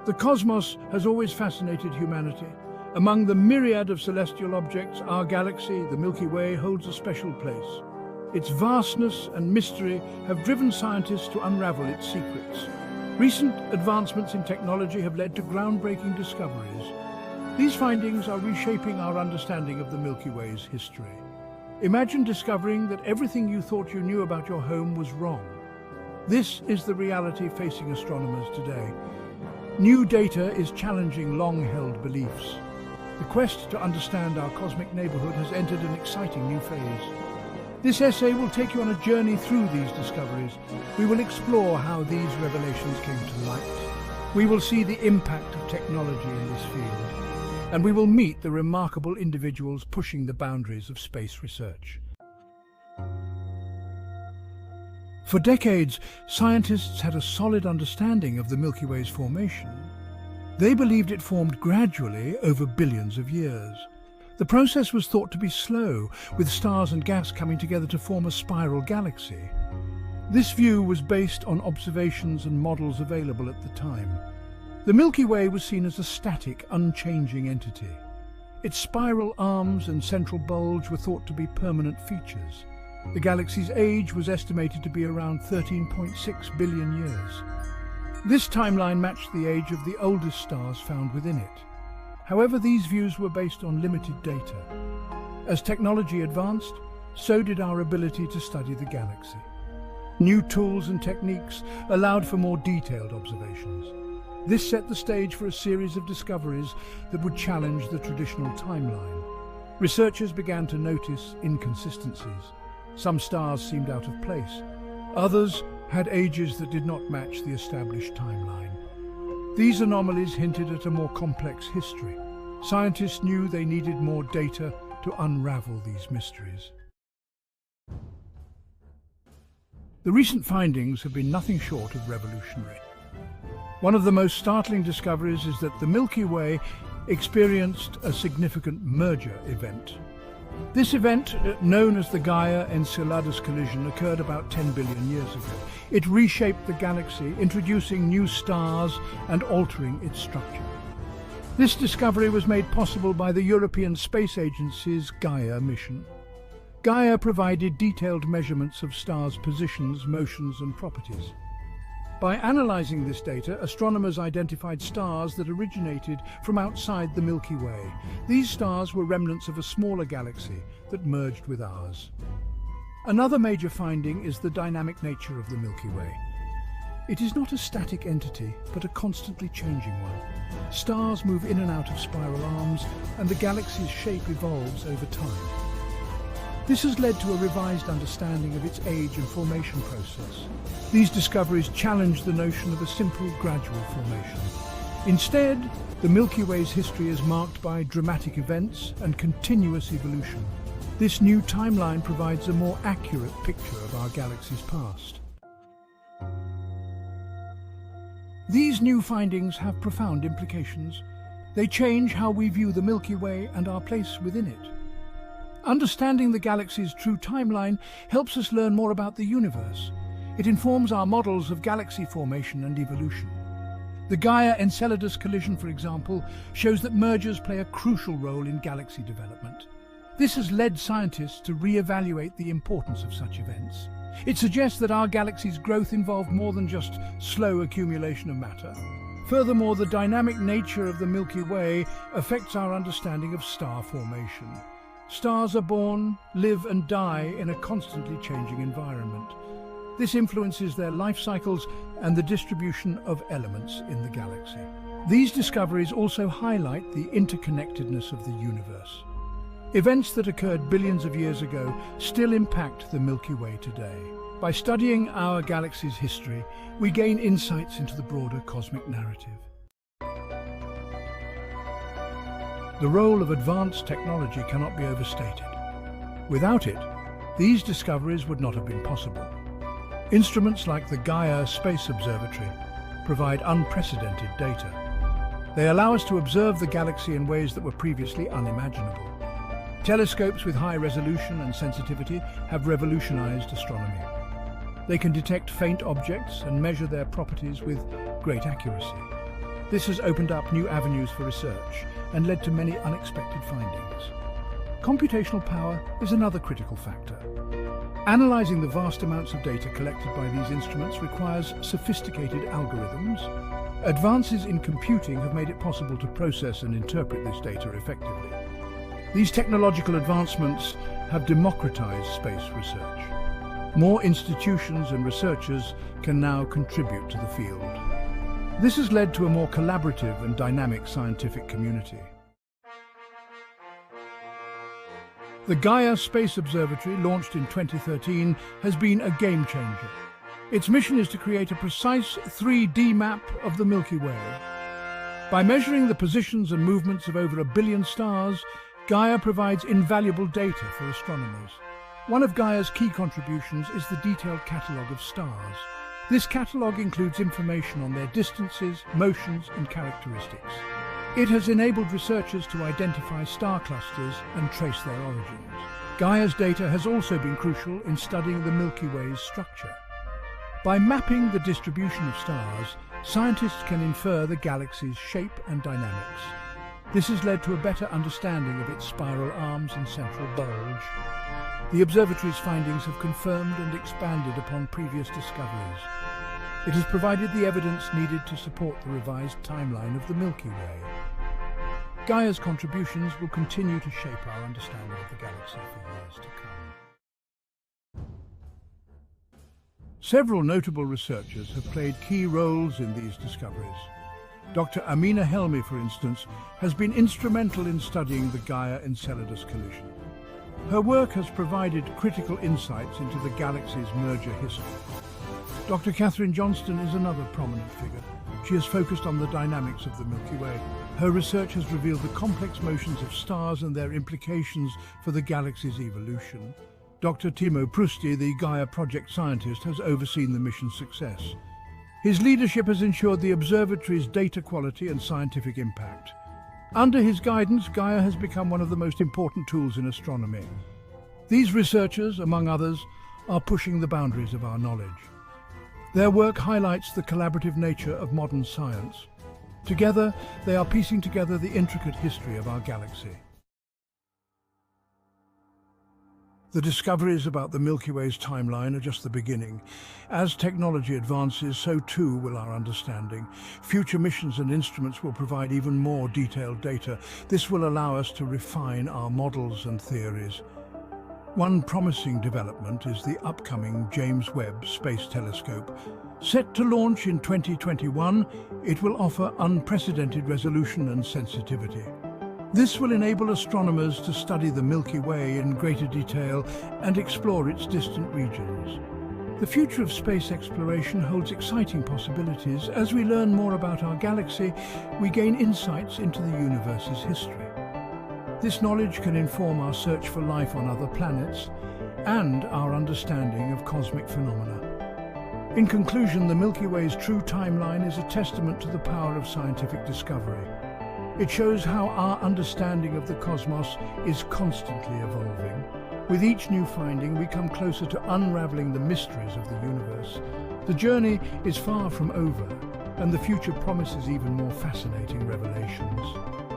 The cosmos has always fascinated humanity. Among the myriad of celestial objects, our galaxy, the Milky Way, holds a special place. Its vastness and mystery have driven scientists to unravel its secrets. Recent advancements in technology have led to groundbreaking discoveries. These findings are reshaping our understanding of the Milky Way's history. Imagine discovering that everything you thought you knew about your home was wrong. This is the reality facing astronomers today. New data is challenging long-held beliefs. The quest to understand our cosmic neighborhood has entered an exciting new phase. This essay will take you on a journey through these discoveries. We will explore how these revelations came to light. We will see the impact of technology in this field. And we will meet the remarkable individuals pushing the boundaries of space research. For decades, scientists had a solid understanding of the Milky Way's formation. They believed it formed gradually over billions of years. The process was thought to be slow, with stars and gas coming together to form a spiral galaxy. This view was based on observations and models available at the time. The Milky Way was seen as a static, unchanging entity. Its spiral arms and central bulge were thought to be permanent features. The galaxy's age was estimated to be around 13.6 billion years. This timeline matched the age of the oldest stars found within it. However, these views were based on limited data. As technology advanced, so did our ability to study the galaxy. New tools and techniques allowed for more detailed observations. This set the stage for a series of discoveries that would challenge the traditional timeline. Researchers began to notice inconsistencies. Some stars seemed out of place. Others had ages that did not match the established timeline. These anomalies hinted at a more complex history. Scientists knew they needed more data to unravel these mysteries. The recent findings have been nothing short of revolutionary. One of the most startling discoveries is that the Milky Way experienced a significant merger event. This event, known as the Gaia-Enceladus collision, occurred about 10 billion years ago. It reshaped the galaxy, introducing new stars and altering its structure. This discovery was made possible by the European Space Agency's Gaia mission. Gaia provided detailed measurements of stars' positions, motions, and properties. By analyzing this data, astronomers identified stars that originated from outside the Milky Way. These stars were remnants of a smaller galaxy that merged with ours. Another major finding is the dynamic nature of the Milky Way. It is not a static entity, but a constantly changing one. Stars move in and out of spiral arms, and the galaxy's shape evolves over time. This has led to a revised understanding of its age and formation process. These discoveries challenge the notion of a simple, gradual formation. Instead, the Milky Way's history is marked by dramatic events and continuous evolution. This new timeline provides a more accurate picture of our galaxy's past. These new findings have profound implications. They change how we view the Milky Way and our place within it. Understanding the galaxy's true timeline helps us learn more about the universe. It informs our models of galaxy formation and evolution. The Gaia-Enceladus collision, for example, shows that mergers play a crucial role in galaxy development. This has led scientists to re-evaluate the importance of such events. It suggests that our galaxy's growth involved more than just slow accumulation of matter. Furthermore, the dynamic nature of the Milky Way affects our understanding of star formation. Stars are born, live and die in a constantly changing environment. This influences their life cycles and the distribution of elements in the galaxy. These discoveries also highlight the interconnectedness of the universe. Events that occurred billions of years ago still impact the Milky Way today. By studying our galaxy's history, we gain insights into the broader cosmic narrative. The role of advanced technology cannot be overstated. Without it, these discoveries would not have been possible. Instruments like the Gaia Space Observatory provide unprecedented data. They allow us to observe the galaxy in ways that were previously unimaginable. Telescopes with high resolution and sensitivity have revolutionized astronomy. They can detect faint objects and measure their properties with great accuracy. This has opened up new avenues for research and led to many unexpected findings. Computational power is another critical factor. Analyzing the vast amounts of data collected by these instruments requires sophisticated algorithms. Advances in computing have made it possible to process and interpret this data effectively. These technological advancements have democratized space research. More institutions and researchers can now contribute to the field. This has led to a more collaborative and dynamic scientific community. The Gaia Space Observatory, launched in 2013, has been a game changer. Its mission is to create a precise 3D map of the Milky Way. By measuring the positions and movements of over 1 billion stars, Gaia provides invaluable data for astronomers. One of Gaia's key contributions is the detailed catalogue of stars. This catalogue includes information on their distances, motions, and characteristics. It has enabled researchers to identify star clusters and trace their origins. Gaia's data has also been crucial in studying the Milky Way's structure. By mapping the distribution of stars, scientists can infer the galaxy's shape and dynamics. This has led to a better understanding of its spiral arms and central bulge. The observatory's findings have confirmed and expanded upon previous discoveries. It has provided the evidence needed to support the revised timeline of the Milky Way. Gaia's contributions will continue to shape our understanding of the galaxy for years to come. Several notable researchers have played key roles in these discoveries. Dr. Amina Helmi, for instance, has been instrumental in studying the Gaia-Enceladus collision. Her work has provided critical insights into the galaxy's merger history. Dr. Katherine Johnston is another prominent figure. She has focused on the dynamics of the Milky Way. Her research has revealed the complex motions of stars and their implications for the galaxy's evolution. Dr. Timo Prusti, the Gaia project scientist, has overseen the mission's success. His leadership has ensured the observatory's data quality and scientific impact. Under his guidance, Gaia has become one of the most important tools in astronomy. These researchers, among others, are pushing the boundaries of our knowledge. Their work highlights the collaborative nature of modern science. Together, they are piecing together the intricate history of our galaxy. The discoveries about the Milky Way's timeline are just the beginning. As technology advances, so too will our understanding. Future missions and instruments will provide even more detailed data. This will allow us to refine our models and theories. One promising development is the upcoming James Webb Space Telescope. Set to launch in 2021, it will offer unprecedented resolution and sensitivity. This will enable astronomers to study the Milky Way in greater detail and explore its distant regions. The future of space exploration holds exciting possibilities. As we learn more about our galaxy, we gain insights into the universe's history. This knowledge can inform our search for life on other planets and our understanding of cosmic phenomena. In conclusion, the Milky Way's true timeline is a testament to the power of scientific discovery. It shows how our understanding of the cosmos is constantly evolving. With each new finding, we come closer to unraveling the mysteries of the universe. The journey is far from over, and the future promises even more fascinating revelations.